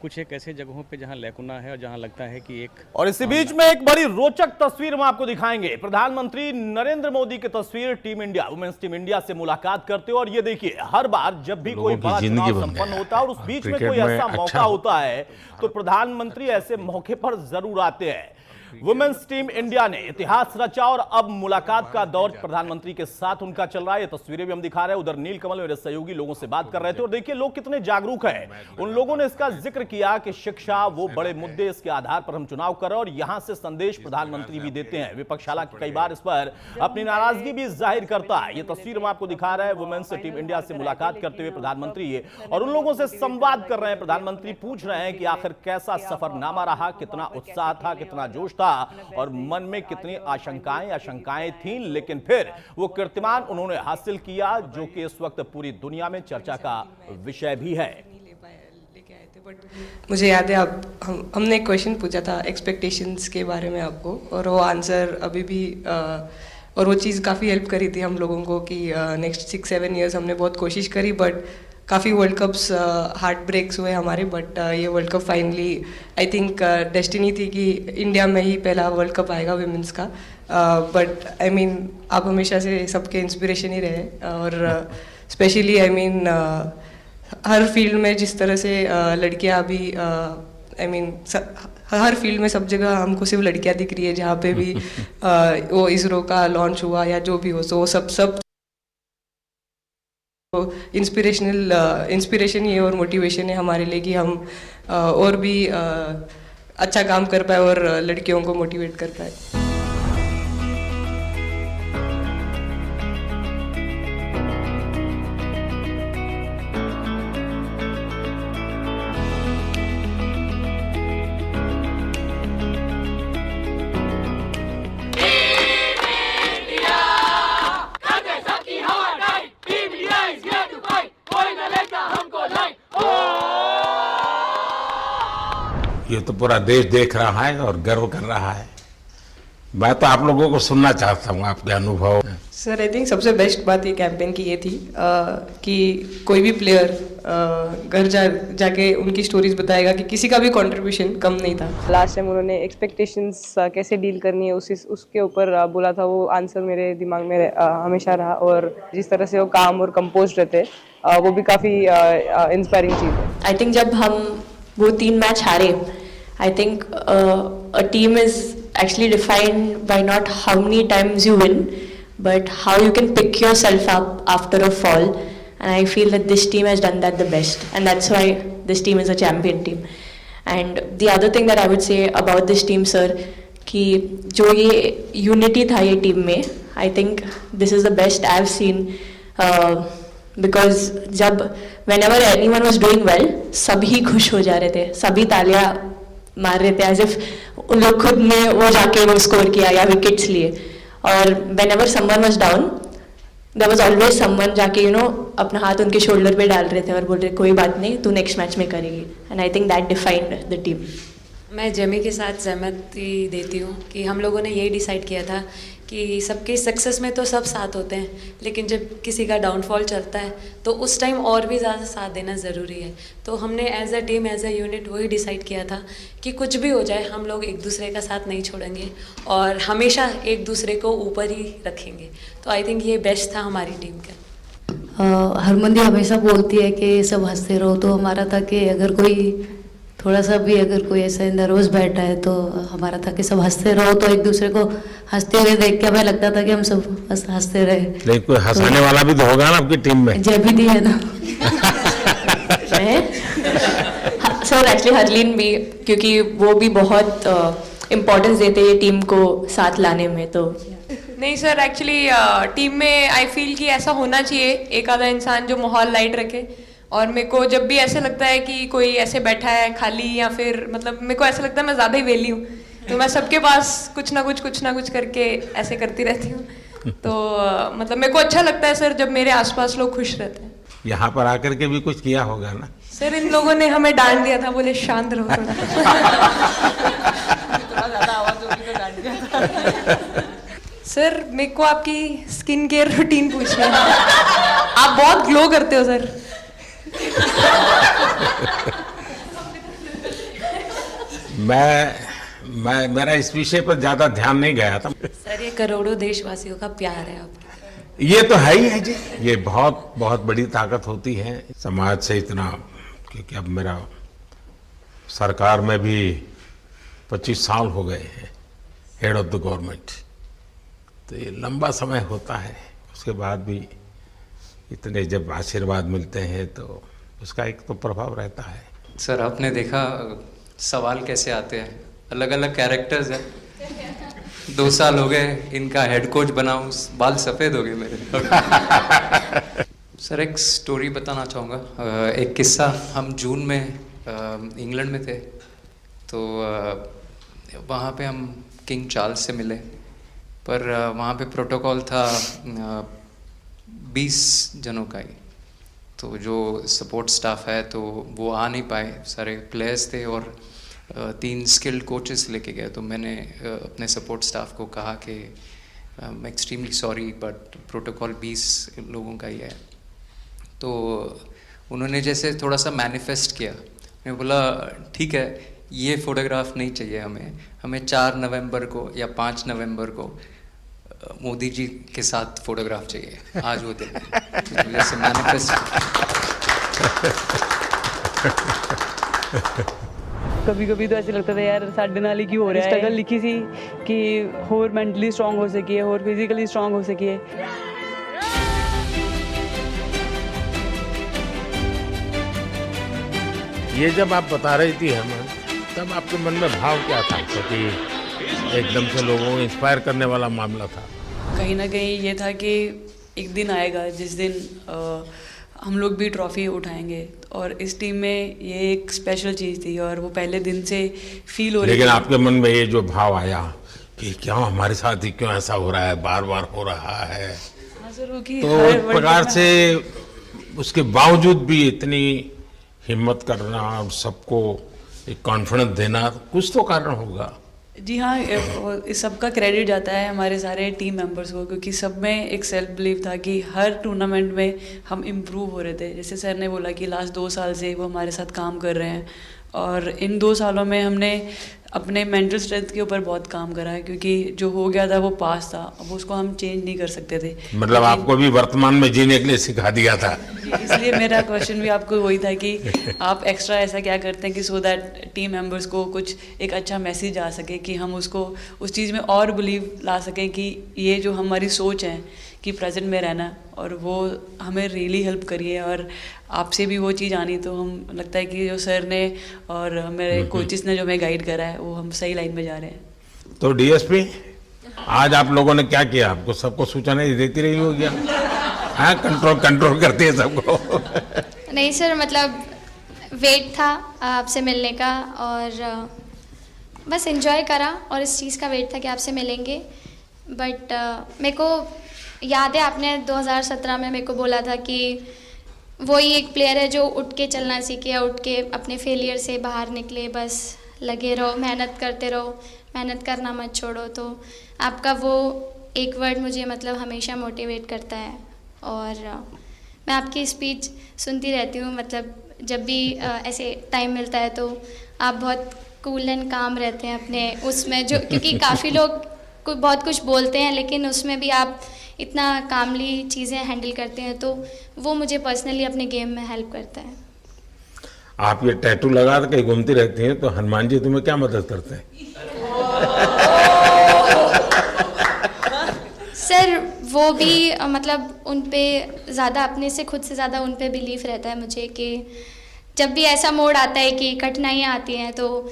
कुछ एक ऐसे जगहों पे जहां लैकुना है और जहां लगता है कि एक। और इसी बीच में एक बड़ी रोचक तस्वीर हम आपको दिखाएंगे। प्रधानमंत्री नरेंद्र मोदी की तस्वीर team India, women's team India से मुलाकात करते हो। और ये देखिए, हर बार जब भी कोई बड़ा चुनाव संपन्न होता है और उस बीच में कोई ऐसा मौका होता है तो प्रधानमंत्री ऐसे मौके पर जरूर आते हैं। वुमेन्स टीम इंडिया ने इतिहास रचा और अब मुलाकात का दौर प्रधानमंत्री के साथ उनका चल रहा है। ये तस्वीरें भी हम दिखा रहे हैं। उधर नीलकमल मेरे सहयोगी लोगों से बात कर रहे थे और देखिए लोग कितने जागरूक हैं। उन लोगों ने इसका जिक्र किया कि शिक्षा वो बड़े मुद्दे, इसके आधार पर हम चुनाव कर रहे हैं और यहां से संदेश प्रधानमंत्री भी देते हैं। विपक्ष हालांकि कई बार इस पर अपनी नाराजगी भी जाहिर करता है। ये तस्वीर हम आपको दिखा रहे हैं, वुमेन्स टीम इंडिया से मुलाकात करते हुए प्रधानमंत्री और उन लोगों से संवाद कर रहे हैं। प्रधानमंत्री पूछ रहे हैं कि आखिर कैसा सफरनामा रहा, कितना उत्साह था, कितना जोश था और मन में कितनी आशंकाएं थीं, लेकिन फिर वो कीर्तिमान उन्होंने हासिल किया जो कि इस वक्त पूरी दुनिया में चर्चा का विषय भी है। मुझे याद है हमने एक क्वेश्चन पूछा था एक्सपेक्टेशंस के बारे में आपको, और वो आंसर अभी भी और वो चीज़ काफ़ी हेल्प करी थी हम लोगों को कि नेक्स्ट 6-7 ईयर्स हमने बहुत कोशिश करी, बट काफ़ी वर्ल्ड कप्स हार्ट ब्रेक्स हुए हमारे। बट ये world cup finally I think destiny थी कि इंडिया में ही पहला वर्ल्ड कप आएगा विमेंस का। बट आई मीन आप हमेशा से सबके इंस्पिरेशन ही रहे, और specially I mean her field में जिस तरह से लड़कियां अभी आई मीन हर फील्ड में सब जगह हमको सिर्फ लड़कियां दिख रही है। जहाँ पे भी वो इसरो का लॉन्च हुआ या जो भी हो, सो सब इंस्पिरेशन ही है और मोटिवेशन है हमारे लिए कि हम और भी अच्छा काम कर पाए और लड़कियों को मोटिवेट कर पाए। ये तो पूरा देश देख रहा है और गर्व कर रहा है। मैं तो आप लोगों को सुनना चाहता हूँ, आपके अनुभव। सर आई थिंक सबसे बेस्ट बात ये कैंपेन की ये थी कि कोई भी प्लेयर घर जाके उनकी स्टोरीज बताएगा कि किसी का भी कंट्रीब्यूशन कम नहीं था। लास्ट टाइम उन्होंने एक्सपेक्टेशंस कैसे डील करनी है उसके ऊपर बोला था, वो आंसर मेरे दिमाग में हमेशा रहा। और जिस तरह से वो काम और कंपोज रहते वो भी काफ़ी इंस्पायरिंग चीज़ है। आई थिंक जब हम वो 3 मैच हारे, I think a team is actually defined by not how many times you win, but how you can pick yourself up after a fall. And I feel that this team has done that the best, and that's why this team is a champion team. And the other thing that I would say about this team, sir, कि जो ये unity था ये team में, I think this is the best I've seen. Because जब whenever anyone was doing well, सभी खुश हो जा रहे थे, सभी तालियां मार रहे थे, एज इफ उन लोग खुद ने वो जाके वो स्कोर किया या विकेट्स लिए। और whenever someone was down, there was always someone जाके अपना हाथ उनके शोल्डर पे डाल रहे थे और बोल रहे कोई बात नहीं, तू नेक्स्ट मैच में करेगी। And I think that defined the team. मैं जेमी के साथ सहमति देती हूँ कि हम लोगों ने यही डिसाइड किया था कि सबकी सक्सेस में तो सब साथ होते हैं, लेकिन जब किसी का डाउनफॉल चलता है तो उस टाइम और भी ज़्यादा साथ देना ज़रूरी है। तो हमने as a team, as a unit वही डिसाइड किया था कि कुछ भी हो जाए हम लोग एक दूसरे का साथ नहीं छोड़ेंगे और हमेशा एक दूसरे को ऊपर ही रखेंगे। तो आई थिंक ये बेस्ट था हमारी टीम का। हरमन दी हमेशा बोलती है कि सब हंसते रहो, तो हमारा था कि अगर कोई थोड़ा सा भी अगर कोई ऐसा नर्वस बैठा है तो हमारा था कि सब हंसते रहो, तो एक दूसरे को हंसते हुए देख के हमें लगता था कि हम सब हंसते रहे। लेकिन कोई हंसाने वाला भी तो होगा ना आपकी टीम में? जब भी दी है ना सर एक्चुअली हरलीन भी, क्योंकि वो भी बहुत इम्पोर्टेंस देते हैं टीम को साथ लाने में। तो नहीं सर, एक्चुअली टीम में आई फील कि ऐसा होना चाहिए एक आधा इंसान जो माहौल लाइट रखे। और मेरे को जब भी ऐसे लगता है कि कोई ऐसे बैठा है खाली, या फिर मतलब मेरे को ऐसा लगता है मैं ज़्यादा ही वेली हूँ, तो मैं सबके पास कुछ ना कुछ करके ऐसे करती रहती हूँ। तो मतलब मेरे को अच्छा लगता है सर जब मेरे आसपास लोग खुश रहते हैं। यहाँ पर आकर के भी कुछ किया होगा ना सर? इन लोगों ने हमें डांट दिया था, बोले शांत रहो सर मेरे को आपकी स्किन केयर रूटीन पूछनी है। आप बहुत ग्लो करते हो सर। मेरा इस विषय पर ज्यादा ध्यान नहीं गया था। सर ये करोड़ों देशवासियों का प्यार है आपके। ये तो है ही है जी, ये बहुत बहुत बड़ी ताकत होती है समाज से इतना, क्योंकि अब मेरा सरकार में भी 25 साल हो गए हैं हेड ऑफ द गवर्नमेंट, तो ये लंबा समय होता है। उसके बाद भी इतने जब आशीर्वाद मिलते हैं तो उसका एक तो प्रभाव रहता है। सर आपने देखा सवाल कैसे आते हैं, अलग अलग कैरेक्टर्स हैं। 2 साल हो गए इनका हेड कोच बनाऊं, बाल सफ़ेद हो गए मेरे। सर एक स्टोरी बताना चाहूँगा, एक किस्सा। हम जून में इंग्लैंड में थे, तो वहाँ पे हम किंग चार्ल्स से मिले, पर वहाँ पे प्रोटोकॉल था 20 जनों का ही। तो जो सपोर्ट स्टाफ है तो वो आ नहीं पाए, सारे प्लेयर्स थे और 3 स्किल्ड कोचेस लेके गए। तो मैंने अपने सपोर्ट स्टाफ को कहा कि I am extremely sorry but protocol 20 लोगों का ही है। तो उन्होंने जैसे थोड़ा सा मैनिफेस्ट किया, मैं बोला ठीक है ये फ़ोटोग्राफ नहीं चाहिए हमें 4 नवंबर को या 5 नवंबर को मोदी जी के साथ फोटोग्राफ चाहिए, आज वो दिन है। जैसे मैनिफेस्ट। कभी कभी तो ऐसे लगता था यार साढ़े नाल ही क्यों हो रहा है। स्ट्रगल लिखी थी कि होर मेंटली स्ट्रांग हो सकिए, होर फिजिकली स्ट्रांग हो सकिए। ये जब आप बता रही थी हेमंत, तब आपके मन में भाव क्या था? क्योंकि एकदम से लोगों को इंस्पायर करने वाला मामला था। कहीं ना कहीं ये था कि एक दिन आएगा जिस दिन हम लोग भी ट्रॉफी उठाएंगे, और इस टीम में ये एक स्पेशल चीज़ थी और वो पहले दिन से फील हो रही थी। लेकिन आपके मन में ये जो भाव आया कि क्या हमारे साथ ही क्यों ऐसा हो रहा है, बार बार हो रहा है, तो एक प्रकार से उसके बावजूद भी इतनी हिम्मत करना और सबको एक कॉन्फिडेंस देना, कुछ तो कारण होगा। जी हाँ, इस सब का क्रेडिट जाता है हमारे सारे टीम मेंबर्स को, क्योंकि सब में एक सेल्फ बिलीव था कि हर टूर्नामेंट में हम इम्प्रूव हो रहे थे। जैसे सर ने बोला कि लास्ट 2 साल से वो हमारे साथ काम कर रहे हैं, और इन 2 सालों में हमने अपने मेंटल स्ट्रेंथ के ऊपर बहुत काम करा है, क्योंकि जो हो गया था वो पास था, अब उसको हम चेंज नहीं कर सकते थे। मतलब आपको भी वर्तमान में जीने के लिए सिखा दिया था। इसलिए मेरा क्वेश्चन भी आपको वही था कि आप एक्स्ट्रा ऐसा क्या करते हैं कि सो दैट टीम मेंबर्स को कुछ एक अच्छा मैसेज आ सके, कि हम उसको उस चीज़ में और बिलीव ला सकें कि ये जो हमारी सोच है कि प्रेजेंट में रहना, और वो हमें रियली हेल्प करिए। और आपसे भी वो चीज़ आनी, तो हम लगता है कि जो सर ने और मेरे कोचेस ने जो हमें गाइड करा है, वो हम सही लाइन में जा रहे हैं। तो डीएसपी आज आप लोगों ने क्या किया? आपको सबको सूचना देती रही होगी? हाँ, कंट्रोल करती है सबको। नहीं सर, मतलब वेट था आपसे मिलने का, और बस एंजॉय करा, और इस चीज़ का वेट था कि आपसे मिलेंगे। बट मेरे को याद है आपने 2017 में मेरे को बोला था कि वही एक प्लेयर है जो उठ के चलना सीखे, उठ के अपने फेलियर से बाहर निकले, बस लगे रहो, मेहनत करते रहो, मेहनत करना मत छोड़ो। तो आपका वो एक वर्ड मुझे मतलब हमेशा मोटिवेट करता है, और मैं आपकी स्पीच सुनती रहती हूँ। मतलब जब भी ऐसे टाइम मिलता है तो आप बहुत कूल एंड काम रहते हैं अपने उसमें, जो क्योंकि काफ़ी लोग बहुत कुछ बोलते हैं, लेकिन उसमें भी आप इतना कामली चीज़ें हैंडल करते हैं, तो वो मुझे पर्सनली अपने गेम में हेल्प करता है। आप ये टैटू लगा के कहीं घूमती रहती हैं, तो हनुमान जी तुम्हें क्या मदद करते हैं? सर वो भी मतलब उन पे ज़्यादा, अपने से खुद से ज़्यादा उन पे बिलीफ रहता है मुझे, कि जब भी ऐसा मोड़ आता है कि कठिनाइयाँ आती हैं, तो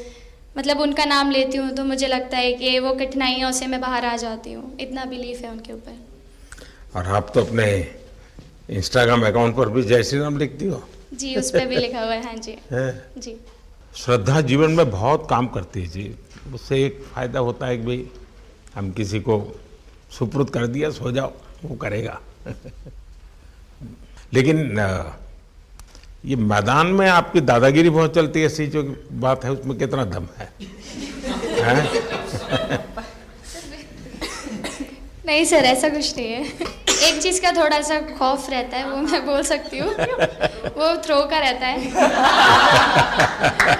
मतलब उनका नाम लेती हूँ तो मुझे लगता है कि वो कठिनाइयों से मैं बाहर आ जाती हूँ। इतना बिलीफ है उनके ऊपर। और आप तो अपने इंस्टाग्राम अकाउंट पर भी जय श्री राम लिखती हो? जी, उस पर भी लिखा हुआ है। हाँ जी जी। श्रद्धा जीवन में बहुत काम करती है जी। उससे एक फ़ायदा होता है कि भाई हम किसी को सुपुर्द कर दिया, सो जाओ, वो करेगा। लेकिन ये मैदान में आपकी दादागिरी बहुत चलती है, ऐसी जो बात है उसमें कितना दम है? नहीं सर, ऐसा कुछ नहीं है। एक चीज़ का थोड़ा सा खौफ रहता है, वो मैं बोल सकती हूँ, वो थ्रो का रहता है।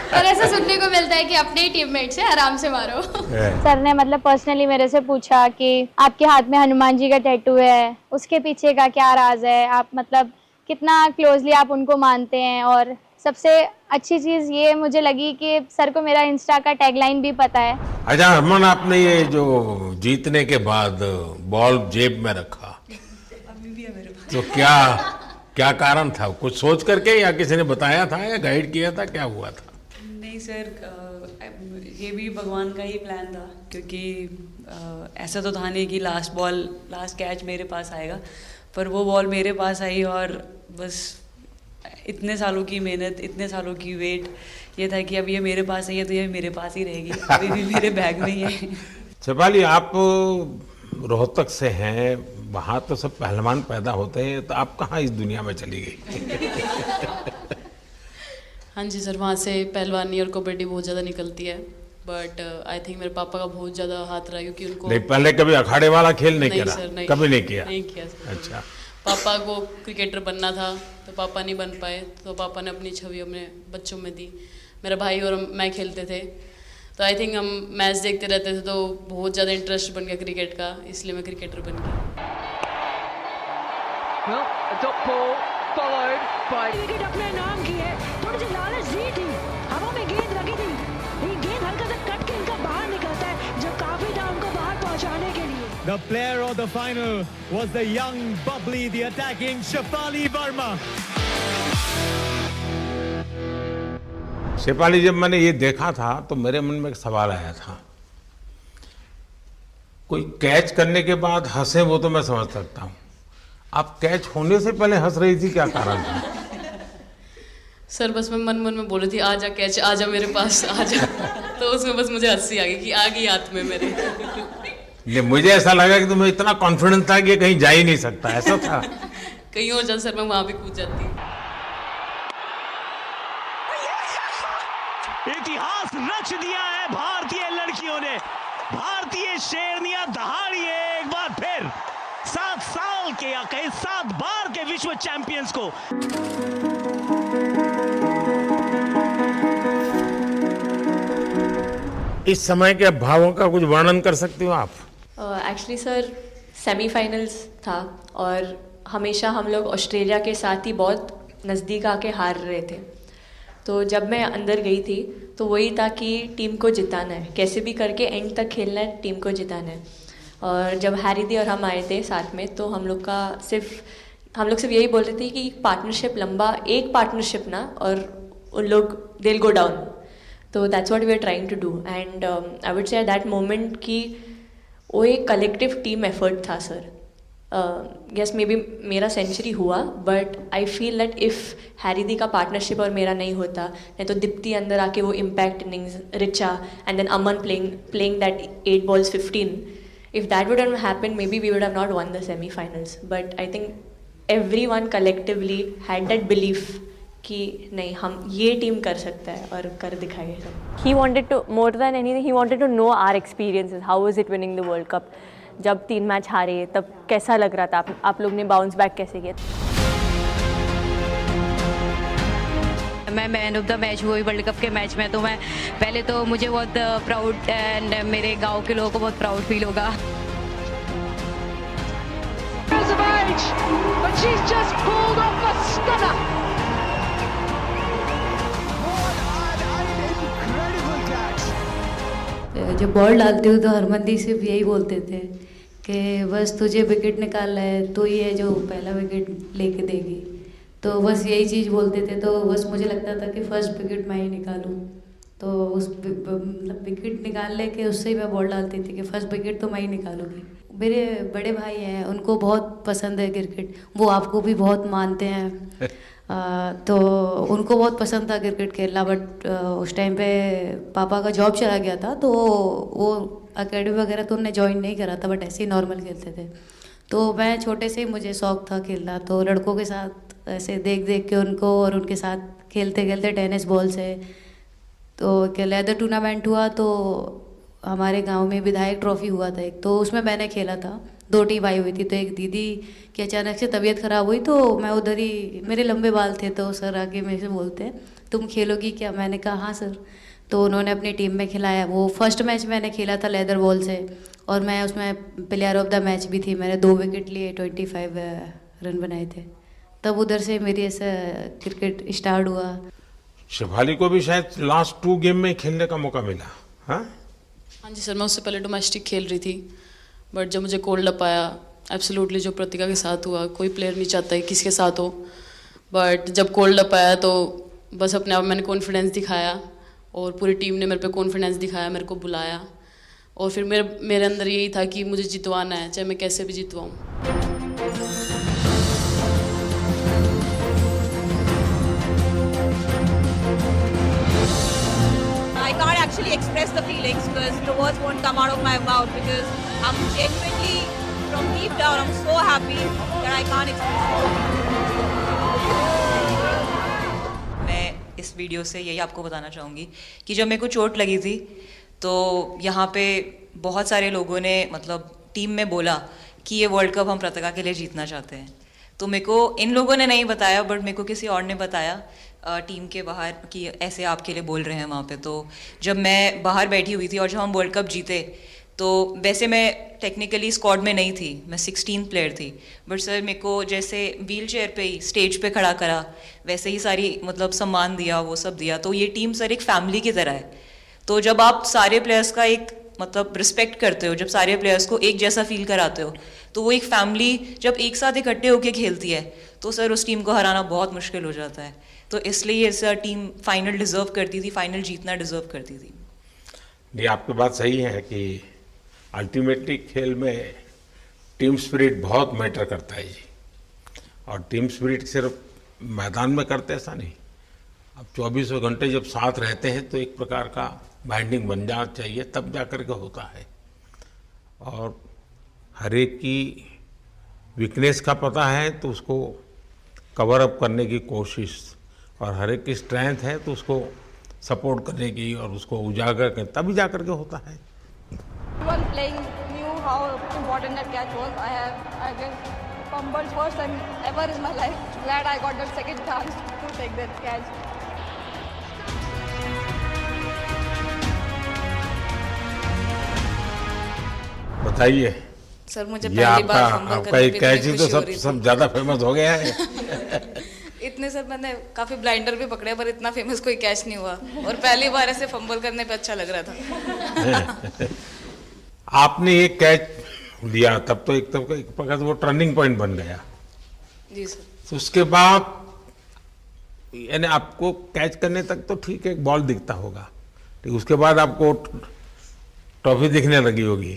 और ऐसा सुनने सुनने को मिलता है कि अपने ही टीममेट से आराम से मारो। सर ने मतलब पर्सनली मेरे से पूछा कि आपके हाथ में हनुमान जी का टैटू है, उसके पीछे का क्या राज है, आप मतलब कितना क्लोजली आप उनको मानते हैं। और सबसे अच्छी चीज़ ये मुझे लगी कि सर को मेरा इंस्टा का टैगलाइन भी पता है। अच्छा हरमन, आपने ये जो जीतने के बाद बॉल जेब में रखा, अभी भी है मेरे पास। तो क्या कारण था? कुछ सोच करके या किसी ने बताया था या गाइड किया था, क्या हुआ था? नहीं सर, ये भी भगवान का ही प्लान था, क्योंकि ऐसा तो था नहीं कि लास्ट कैच मेरे पास आएगा, पर वो बॉल मेरे पास आई और बस इतने सालों की मेहनत, इतने सालों की वेट, ये था कि अब ये मेरे पास आई है तो ये मेरे पास ही रहेगी, अभी भी मेरे बैग में ही है। शेफाली, आप रोहतक से हैं, वहाँ तो सब पहलवान पैदा होते हैं, तो आप कहाँ इस दुनिया में चली गई? हाँ जी सर, वहाँ से पहलवानी और कबड्डी बहुत ज़्यादा निकलती है, बट आई थिंक मेरे पापा का बहुत ज़्यादा हाथ रहा, क्योंकि उनको नहीं, पहले कभी अखाड़े वाला खेल नहीं किया? सर, नहीं, कभी नहीं किया? नहीं किया सर। अच्छा। पापा को क्रिकेटर बनना था तो पापा नहीं बन पाए, तो पापा ने अपनी छवि अपने बच्चों में दी। मेरा भाई और मैं खेलते थे, तो आई थिंक हम मैच देखते रहते थे, तो बहुत ज़्यादा इंटरेस्ट बन गया क्रिकेट का, इसलिए मैं क्रिकेटर बन गया। विकेट अपने नाम की है, थोड़ी सी लालच दी थी, हवा में गेंद लगी थी, ये गेंद हल्का सा कट के इनका बाहर निकलता है, जो काफी था उनको बाहर पहुंचाने के लिए। The player of the final was the young, bubbly, the attacking Shefali Verma. Shefali, जब मैंने ये देखा था तो मेरे मन में एक सवाल आया था। कोई कैच करने के बाद हंसे वो तो मैं समझ सकता हूँ, आप कैच होने से पहले हंस रही थी, क्या कारण था? सर बस मैं मन में बोल रही थी, आजा कैच, आजा मेरे पास, आजा। तो उसमें बस मुझे हंसी आ गई कि आ गई हाथ में मेरे। ये मुझे ऐसा लगा कि तुम्हें इतना कॉन्फिडेंस था कि ये कहीं जा ही नहीं सकता, ऐसा था? कहीं और जाता सर, मैं वहां भी कूद जाती। इतिहास रच दिया है भारतीय लड़कियों ने, भारतीय शेरनियां दहाड़ी है एक बार फिर 7 साल के या कहीं 7 बार के विश्व चैंपियंस को। इस समय के भावों का कुछ वर्णन कर सकती हो आप? एक्चुअली सर सेमीफाइनल्स था और हमेशा हम लोग ऑस्ट्रेलिया के साथ ही बहुत नज़दीक आके हार रहे थे, तो जब मैं अंदर गई थी तो वही था कि टीम को जिताना है, कैसे भी करके एंड तक खेलना है, टीम को जिताना है। और जब हैरी दी और हम आए थे साथ में, तो हम लोग सिर्फ यही बोल रहे थे कि पार्टनरशिप लंबा, एक पार्टनरशिप ना, और उन लोग दे विल गो डाउन, तो that's what we are trying to do. And I would say at that moment कि वो एक कलेक्टिव टीम एफर्ट था सर। यस मे बी मेरा सेंचुरी हुआ, but I feel that if Harry दी का partnership और मेरा नहीं होता, नहीं तो दीप्ति अंदर आके वो impact innings, Richa and then Aman playing that 8 balls 15, if that would have happened, maybe we would have not won the semi-finals. But I think everyone collectively had that belief कि नहीं, हम ये टीम कर सकता है और कर दिखाएंगे सब। He wanted to, more than anything, he wanted to know our experiences. How was it winning the World Cup? जब 3 मैच हारे तब कैसा लग रहा था, आप लोग ने बाउंस बैक कैसे किया? मैं मैन ऑफ द मैच हुई वर्ल्ड कप के मैच में, तो मैं पहले तो मुझे बहुत प्राउड एंड मेरे गांव के लोगों को बहुत प्राउड फील होगा। जब बॉल डालती हूँ तो हरमनदीप सिर्फ यही बोलते थे कि बस तुझे विकेट निकालना है, तो ये जो पहला विकेट लेके देगी, तो बस यही चीज़ बोलते थे। तो बस मुझे लगता था कि फर्स्ट विकेट मैं ही निकालूं, तो उस मतलब विकेट निकालने के उससे ही मैं बॉल डालती थी कि फर्स्ट विकेट तो मैं ही निकालूंगी। मेरे बड़े भाई हैं, उनको बहुत पसंद है क्रिकेट, वो आपको भी बहुत मानते हैं, तो उनको बहुत पसंद था क्रिकेट खेलना। बट उस टाइम पे पापा का जॉब चला गया था, तो वो अकेडमी वगैरह तो उन्होंने ज्वाइन नहीं करा था, बट ऐसे ही नॉर्मल खेलते थे। तो मैं छोटे से ही मुझे शौक था खेलना, तो लड़कों के साथ ऐसे देख देख के उनको और उनके साथ खेलते खेलते टेनिस बॉल से, तो एक लेदर टूर्नामेंट हुआ, तो हमारे गांव में विधायक ट्रॉफी हुआ था एक, तो उसमें मैंने खेला था। 2 टीम आई हुई थी, तो एक दीदी की अचानक से तबीयत ख़राब हुई, तो मैं उधर ही, मेरे लंबे बाल थे, तो सर आके मेरे से बोलते हैं तुम खेलोगी क्या? मैंने कहा हाँ सर। तो उन्होंने अपनी टीम में खिलाया। वो फर्स्ट मैच मैंने खेला था लेदर बॉल से, और मैं उसमें प्लेयर ऑफ द मैच भी थी। मैंने 2 विकेट लिए, 25 रन बनाए थे। तब उधर से मेरी ऐसा क्रिकेट स्टार्ट हुआ। शेफाली को भी शायद लास्ट 2 गेम में खेलने का मौका मिला। हाँ जी सर, मैं उससे पहले डोमेस्टिक खेल रही थी, बट जब मुझे कोल्ड अप आया, एब्सोल्युटली जो प्रतिका के साथ हुआ, कोई प्लेयर नहीं चाहता है किसके साथ हो, बट जब कोल्ड अप आया तो बस अपने आप मैंने कॉन्फिडेंस दिखाया और पूरी टीम ने मेरे पे कॉन्फिडेंस दिखाया, मेरे को बुलाया, और फिर मेरे अंदर यही था कि मुझे जितवाना है, चाहे मैं कैसे भी जितवाऊँ। I can't actually express the feelings because the words won't come out of my mouth because I'm genuinely from deep down I'm so happy that I can't express it. मैं इस वीडियो से यही आपको बताना चाहूँगी कि जब मेरे को चोट लगी थी तो यहाँ पे बहुत सारे लोगों ने मतलब टीम में बोला कि ये वर्ल्ड कप हम प्रतिका के लिए जीतना चाहते हैं। तो मेरे को इन लोगों ने नहीं बताया, बट मेरे को किसी और ने बताया टीम के बाहर कि ऐसे आपके लिए बोल रहे हैं वहाँ पे। तो जब मैं बाहर बैठी हुई थी और जब हम वर्ल्ड कप जीते, तो वैसे मैं टेक्निकली स्क्वाड में नहीं थी, मैं 16th प्लेयर थी, बट सर मेरे को जैसे व्हील चेयर पे ही स्टेज पे खड़ा करा, वैसे ही सारी मतलब सम्मान दिया, वो सब दिया। तो ये टीम सर एक फैमिली की तरह है। तो जब आप सारे प्लेयर्स का एक मतलब रिस्पेक्ट करते हो, जब सारे प्लेयर्स को एक जैसा फील कराते हो, तो वो एक फैमिली जब एक साथ इकट्ठे होकर खेलती है तो सर उस टीम को हराना बहुत मुश्किल हो जाता है। तो इसलिए सर टीम फाइनल डिजर्व करती थी, फाइनल जीतना डिजर्व करती थी। ये आपकी बात सही है कि अल्टीमेटली खेल में टीम स्पिरिट बहुत मैटर करता है जी। और टीम स्पिरिट सिर्फ मैदान में करते ऐसा नहीं, अब 24 घंटे जब साथ रहते हैं तो एक प्रकार का बाइंडिंग बन जाना चाहिए, तब जा कर के होता है। और हर एक की वीकनेस का पता है तो उसको कवर अप करने की कोशिश, और हर एक की स्ट्रेंथ है तो उसको सपोर्ट करने की और उसको उजागर करने, तभी जा कर के होता है। Everyone playing knew how important that catch was. I guess fumbled first time ever in my life. Glad I got that second chance to take that catch. बताइए सर, मुझे ये पहली बार फंबल आपका करने एक पे कैच ही इतनी तो खुशी हो रही सब ज़्यादा फेमस हो गया है। इतने सर मैंने काफ़ी ब्लाइंडर भी पकड़े, पर इतना फेमस कोई कैच नहीं हुआ, और पहली बार ऐसे फंबल करने पे अच्छा लग रहा था। आपने एक कैच लिया तब तो एक प्रकार से वो टर्निंग पॉइंट बन गया जी सर। तो उसके बाद यानी आपको कैच करने तक तो ठीक है, एक बॉल दिखता होगा, ठीक, उसके बाद आपको ट्रॉफी दिखने लगी होगी।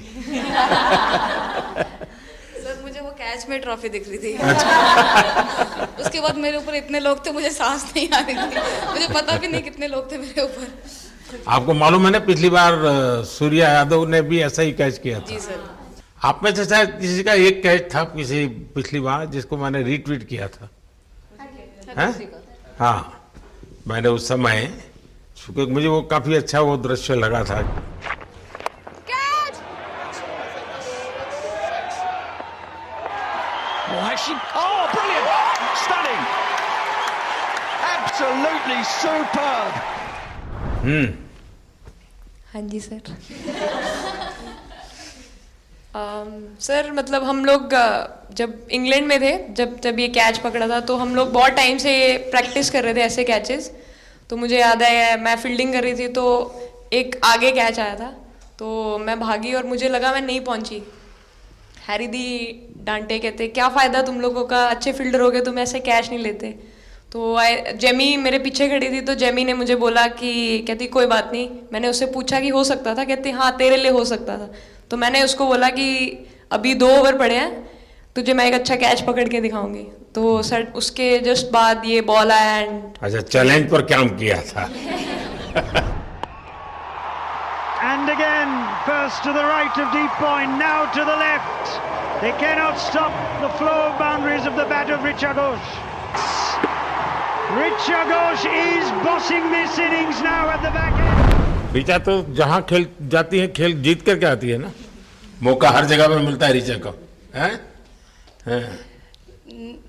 सर मुझे वो कैच में ट्रॉफी दिख रही थी। उसके बाद मेरे ऊपर इतने लोग थे, मुझे सांस नहीं आ रही थी, मुझे पता भी नहीं कितने लोग थे मेरे ऊपर। आपको मालूम है ना, पिछली बार सूर्या यादव ने भी ऐसा ही कैच किया था। जी सर। आप में से शायद किसी का एक कैच था किसी पिछली बार जिसको मैंने रीट्वीट किया था, हाँ, मैंने उस समय, क्योंकि मुझे वो काफी अच्छा वो दृश्य लगा था। Oh, brilliant! Stunning! Absolutely superb! हाँ जी सर। सर मतलब हम लोग जब इंग्लैंड में थे, जब ये कैच पकड़ा था, तो हम लोग बहुत टाइम से प्रैक्टिस कर रहे थे ऐसे कैचेस। तो मुझे याद आया, मैं फील्डिंग कर रही थी तो एक आगे कैच आया था, तो मैं भागी और मुझे लगा मैं नहीं पहुंची। हैरी दी डांटे, कहते क्या फ़ायदा तुम लोगों का, अच्छे फील्डर हो गए तुम ऐसे कैच नहीं लेते। तो जेमी मेरे पीछे खड़ी थी, तो जेमी ने मुझे बोला कि, कहती कोई बात नहीं। मैंने उससे पूछा कि हो सकता था, कहती हाँ तेरे लिए हो सकता था। तो मैंने उसको बोला कि अभी 2 ओवर पड़े हैं, तुझे मैं एक अच्छा कैच पकड़ के दिखाऊंगी। तो सर उसके जस्ट बाद ये बॉल आया एंड अच्छा, चैलेंज पर काम किया था। And again, first to the right of deep point, now to the left. They cannot stop the flow of boundaries of the bat of Richa Ghosh. Richa Ghosh is bossing this innings now at the back end. Richa तो जहाँ खेल जाती है, खेल जीत करके आती है ना, मौका हर जगह में मिलता है रिचा को, हैं?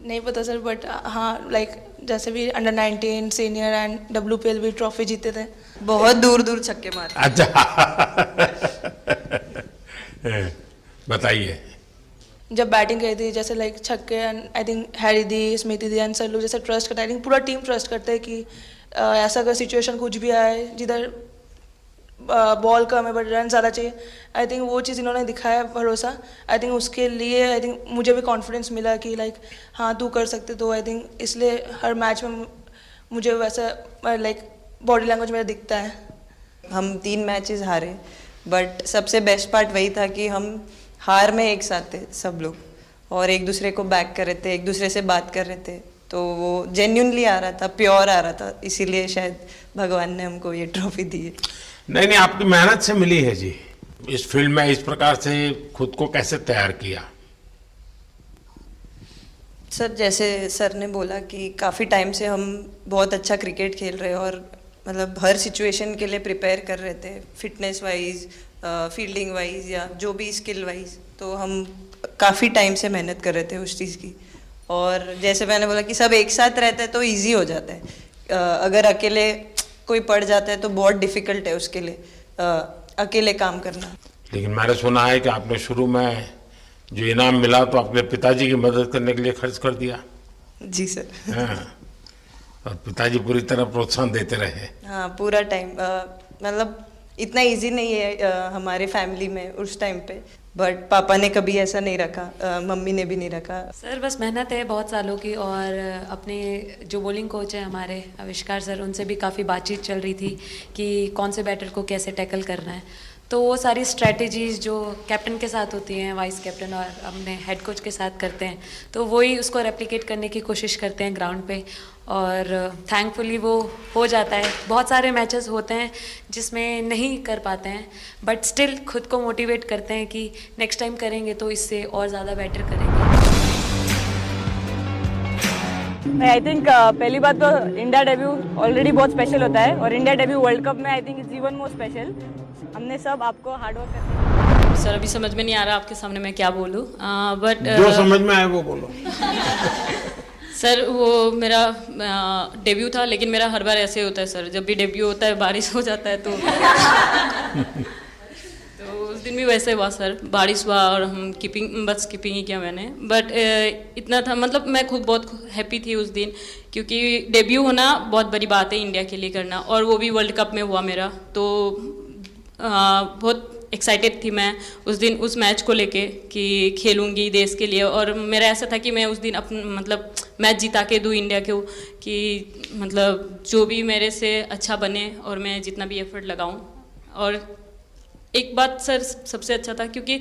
नहीं पता सर, बट हाँ लाइक जैसे भी अंडर 19 सीनियर एंड WPL भी ट्रॉफी जीते थे, बहुत दूर दूर छक्के मारे। अच्छा बताइए। जब बैटिंग करी थी जैसे लाइक छक्के, and I think Harry the, Smriti the and सब लोग जैसे ट्रस्ट करते हैं, आई थिंक पूरा टीम ट्रस्ट करते हैं कि ऐसा अगर सिचुएशन कुछ भी आए जिधर बॉल कम है बट रन ज़्यादा चाहिए, आई थिंक वो चीज़ इन्होंने दिखाया भरोसा। आई थिंक उसके लिए आई थिंक मुझे भी कॉन्फिडेंस मिला कि लाइक हाँ तू कर सकते। तो आई थिंक इसलिए हर मैच में मुझे वैसा लाइक बॉडी लैंग्वेज मेरा दिखता है। हम 3 मैचेस हारे, बट सबसे बेस्ट पार्ट वही था कि हम हार में एक साथ थे सब लोग, और एक दूसरे को बैक कर रहे थे, एक दूसरे से बात कर रहे थे। तो वो जेन्युइनली आ रहा था, प्योर आ रहा था, इसीलिए शायद भगवान ने हमको ये ट्रॉफी दी है। नहीं नहीं, आपकी मेहनत से मिली है जी। इस फील्ड में इस प्रकार से खुद को कैसे तैयार किया? सर जैसे सर ने बोला कि काफ़ी टाइम से हम बहुत अच्छा क्रिकेट खेल रहे हैं और मतलब हर सिचुएशन के लिए प्रिपेयर कर रहे थे, फिटनेस वाइज, फील्डिंग वाइज या जो भी स्किल वाइज। तो हम काफ़ी टाइम से मेहनत कर रहे थे उस चीज़ की। और जैसे मैंने बोला कि सब एक साथ रहते हैं तो इजी हो जाता है। अगर अकेले कोई पड़ जाता है तो बहुत डिफिकल्ट है उसके लिए अकेले काम करना। लेकिन मैंने सुना है कि आपने शुरू में जो इनाम मिला तो अपने पिताजी की मदद करने के लिए खर्च कर दिया। जी सर। हाँ, और पिताजी पूरी तरह प्रोत्साहन देते रहे। हाँ पूरा टाइम, मतलब इतना इजी नहीं है हमारे फैमिली में उस टाइम पे, बट पापा ने कभी ऐसा नहीं रखा, मम्मी ने भी नहीं रखा। सर बस मेहनत है बहुत सालों की, और अपने जो बॉलिंग कोच है हमारे आविष्कार सर, उनसे भी काफ़ी बातचीत चल रही थी कि कौन से बैटर को कैसे टैकल करना है। तो वो सारी स्ट्रेटजीज जो कैप्टन के साथ होती हैं, वाइस कैप्टन और अपने हेड कोच के साथ करते हैं, तो वही उसको रेप्लिकेट करने की कोशिश करते हैं ग्राउंड पे, और थैंकफुली वो हो जाता है। बहुत सारे मैचेस होते हैं जिसमें नहीं कर पाते हैं, बट स्टिल खुद को मोटिवेट करते हैं कि नेक्स्ट टाइम करेंगे तो इससे और ज़्यादा बेटर करेंगे। आई थिंक पहली बात तो इंडिया डेब्यू ऑलरेडी बहुत स्पेशल होता है, और इंडिया डेब्यू वर्ल्ड कप में I think it's even more special. हमने सब आपको हार्डवर्क करना। सर अभी समझ में नहीं आ रहा आपके सामने मैं क्या बोलूँ, बट जो समझ में आए वो बोलो। सर वो मेरा डेब्यू था, लेकिन मेरा हर बार ऐसे होता है सर, जब भी डेब्यू होता है बारिश हो जाता है तो उस दिन भी वैसे हुआ सर, बारिश हुआ और हम बस कीपिंग ही किया मैंने। बट इतना था, मतलब मैं खुद बहुत हैप्पी थी उस दिन, क्योंकि डेब्यू होना बहुत बड़ी बात है इंडिया के लिए करना, और वो भी वर्ल्ड कप में हुआ मेरा। तो बहुत एक्साइटेड थी मैं उस दिन उस मैच को लेके कि खेलूंगी देश के लिए, और मेरा ऐसा था कि मैं उस दिन मतलब मैच जिता के दूँ इंडिया को, कि मतलब जो भी मेरे से अच्छा बने और मैं जितना भी एफर्ट लगाऊं। और एक बात सर सबसे अच्छा था क्योंकि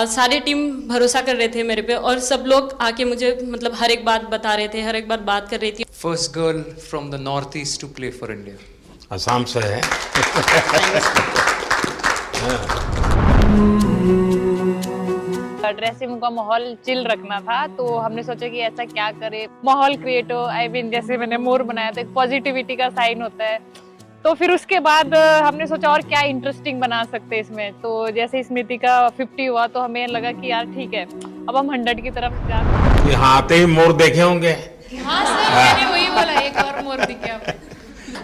सारी टीम भरोसा कर रहे थे मेरे पे, और सब लोग आके मुझे मतलब हर एक बात बता रहे थे, हर एक बात कर रही थी। First girl from the north east to play for India. Assam से है। ड्रेसिंग का माहौल चिल रखना था, तो हमने सोचा कि ऐसा क्या करे माहौल क्रिएट हो। आई मीन जैसे मैंने मोर बनाया था, एक पॉजिटिविटी का साइन होता है। तो फिर उसके बाद हमने सोचा और क्या इंटरेस्टिंग बना सकते हैं इसमें। तो जैसे स्मृति का 50 हुआ तो हमें लगा कि यार ठीक है अब हम 100 की तरफ जा। यहाँ आते ही मोर देखे होंगे। हाँ सर, मैंने वही बोला, एक और मोर दिखे आपको।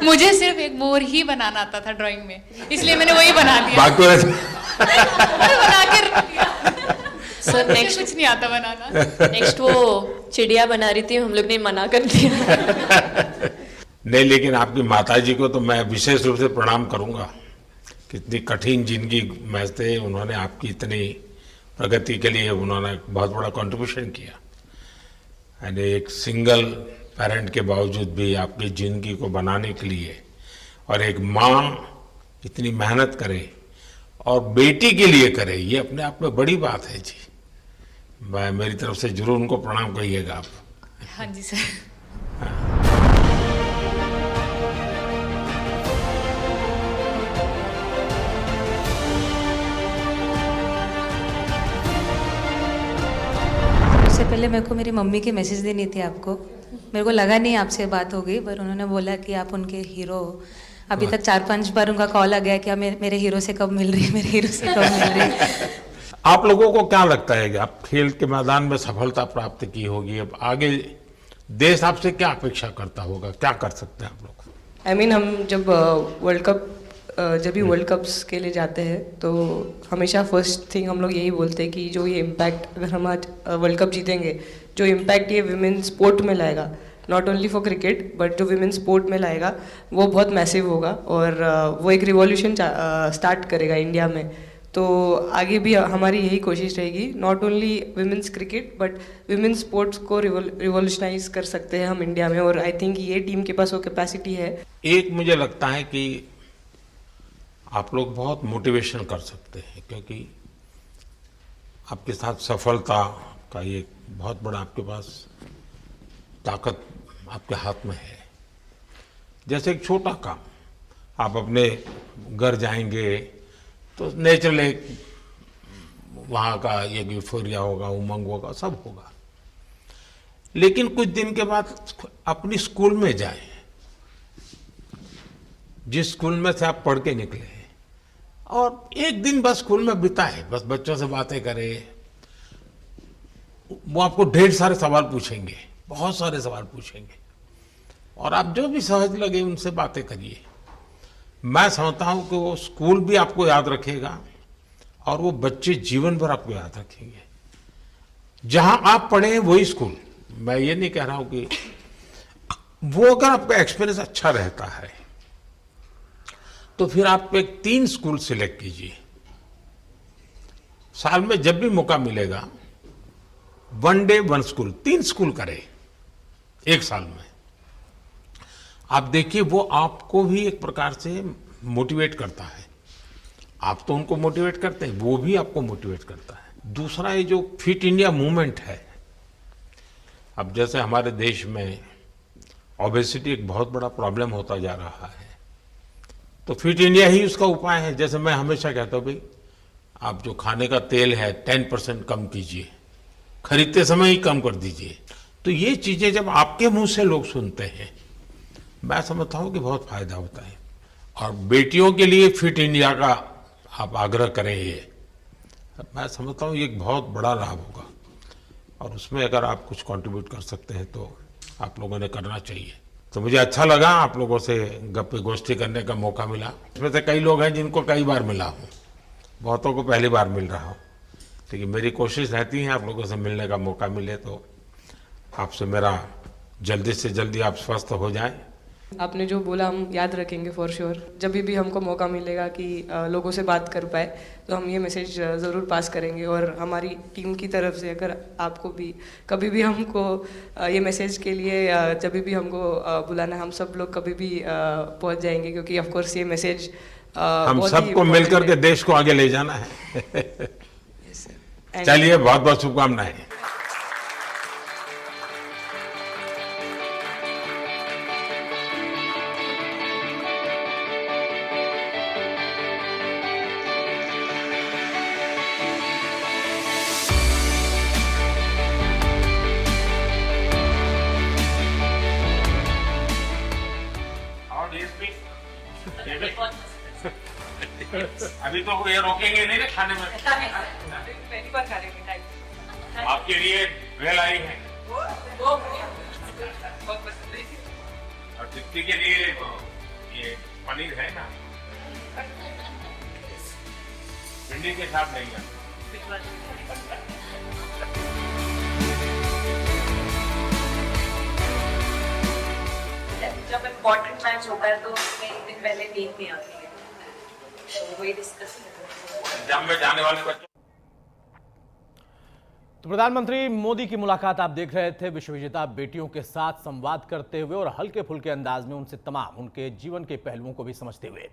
मुझे सिर्फ एक मोर ही बनाना आता था ड्राइंग में, इसलिए मैंने वही बना दिया। बना के रख दिया। सर नेक्स्ट कुछ नहीं आता बनाना। नेक्स्ट वो चिड़िया बना रही थी, हम लोग ने मना कर दिया। नहीं, लेकिन आपकी माताजी को तो मैं विशेष रूप से प्रणाम करूंगा। कितनी कठिन जिंदगी में थे, उन्होंने आपकी इतनी प्रगति के लिए उन्होंने बहुत बड़ा कंट्रीब्यूशन किया। यानी एक सिंगल पेरेंट के बावजूद भी आपकी ज़िंदगी को बनाने के लिए, और एक माँ इतनी मेहनत करे और बेटी के लिए करे, ये अपने आप में बड़ी बात है जी। मैं मेरी तरफ से जरूर उनको प्रणाम करिएगा आप। हाँ जी सर। उससे पहले मेरे को मेरी मम्मी की मैसेज देनी थी आपको। मेरे को लगा नहीं आपसे बात हो गई, पर उन्होंने बोला कि आप उनके हीरो हो। अभी तक 4-5 बार उनका कॉल आ गया कि मेरे हीरो से कब मिल रही है, मेरे हीरो से कब मिल रही है। आप लोगों को क्या लगता है कि आप खेल के मैदान में सफलता प्राप्त की होगी, अब आगे देश आपसे क्या अपेक्षा करता होगा, क्या कर सकते हैं आप लोग? I mean, हम जब वर्ल्ड कप जब भी वर्ल्ड कप्स के लिए जाते हैं तो हमेशा फर्स्ट थिंग हम लोग यही बोलते हैं कि जो ये इम्पैक्ट, अगर हम आज वर्ल्ड कप जीतेंगे, जो इम्पैक्ट ये विमेन स्पोर्ट में लाएगा, not only for cricket but जो विमेन स्पोर्ट में लाएगा वो बहुत मैसिव होगा और वो एक रिवॉल्यूशन स्टार्ट करेगा इंडिया में। तो आगे भी हमारी यही कोशिश रहेगी, not only women's cricket but women sports को रिवॉल्यूशनाइज कर सकते हैं हम इंडिया में, और आई थिंक ये टीम के पास वो कैपेसिटी है। एक मुझे लगता है कि आप लोग बहुत मोटिवेशन कर सकते हैं, क्योंकि आपके साथ सफलता का ये बहुत बड़ा आपके पास ताकत आपके हाथ में है। जैसे एक छोटा काम, आप अपने घर जाएंगे तो नेचुरल एक वहाँ का एक यूफोरिया होगा, उमंग होगा, सब होगा। लेकिन कुछ दिन के बाद अपनी स्कूल में जाएं, जिस स्कूल में से आप पढ़ के निकले हैं, और एक दिन बस स्कूल में बिताए, बस बच्चों से बातें करें। वो आपको ढेर सारे सवाल पूछेंगे, बहुत सारे सवाल पूछेंगे, और आप जो भी सहज लगे उनसे बातें करिए। मैं समझता हूं कि वो स्कूल भी आपको याद रखेगा और वो बच्चे जीवन भर आपको याद रखेंगे। जहां आप पढ़े हैं वही स्कूल, मैं ये नहीं कह रहा हूं कि वो, अगर आपका एक्सपीरियंस अच्छा रहता है तो फिर आप एक 3 स्कूल सिलेक्ट कीजिए। साल में जब भी मौका मिलेगा 1 डे 1 स्कूल, 3 स्कूल करें एक साल में। आप देखिए वो आपको भी एक प्रकार से मोटिवेट करता है। आप तो उनको मोटिवेट करते हैं, वो भी आपको मोटिवेट करता है। दूसरा, ये जो फिट इंडिया मूवमेंट है, अब जैसे हमारे देश में ओबेसिटी एक बहुत बड़ा प्रॉब्लम होता जा रहा है, तो फिट इंडिया ही उसका उपाय है। जैसे मैं हमेशा कहता हूँ, भाई आप जो खाने का तेल है 10% कम कीजिए, खरीदते समय ही कम कर दीजिए। तो ये चीजें जब आपके मुंह से लोग सुनते हैं, मैं समझता हूं कि बहुत फायदा होता है। और बेटियों के लिए फिट इंडिया का आप आग्रह करें, ये मैं समझता हूं ये एक बहुत बड़ा लाभ होगा, और उसमें अगर आप कुछ कंट्रीब्यूट कर सकते हैं तो आप लोगों ने करना चाहिए। तो मुझे अच्छा लगा आप लोगों से गप्पे गोष्ठी करने का मौका मिला। इसमें से कई लोग हैं जिनको कई बार मिला हूँ, बहुतों को पहली बार मिल रहा हूँ, लेकिन मेरी कोशिश रहती है आप लोगों से मिलने का मौका मिले तो आपसे मेरा जल्दी से जल्दी आप स्वस्थ हो जाएं। आपने जो बोला हम याद रखेंगे फॉर श्योर। जब भी हमको मौका मिलेगा कि लोगों से बात कर पाए तो हम ये मैसेज ज़रूर पास करेंगे। और हमारी टीम की तरफ से अगर आपको भी कभी भी हमको ये मैसेज के लिए जब भी हमको बुलाना, हम सब लोग कभी भी पहुंच जाएंगे, क्योंकि ऑफ कोर्स ये मैसेज हम सबको मिलकर के देश को आगे ले जाना है। चलिए, बहुत बहुत शुभकामनाएं। अभी तो ये रोकेंगे नहीं ना खाने में, पहली बार खा रहे हैं। आपके लिए वेल आई है, और दीप्ति के लिए ये पनीर है ना, भिंडी के साथ नहीं है। जब इम्पोर्टेंट मैच होता है तो उसमें एक दिन पहले नींद नहीं आती है, तो वही डिस्कस जब में जाने वाले बच्चों। तो प्रधानमंत्री मोदी की मुलाकात आप देख रहे थे विश्व विजेता बेटियों के साथ संवाद करते हुए और हल्के फुल्के अंदाज में उनसे तमाम उनके जीवन के पहलुओं को भी समझते हुए।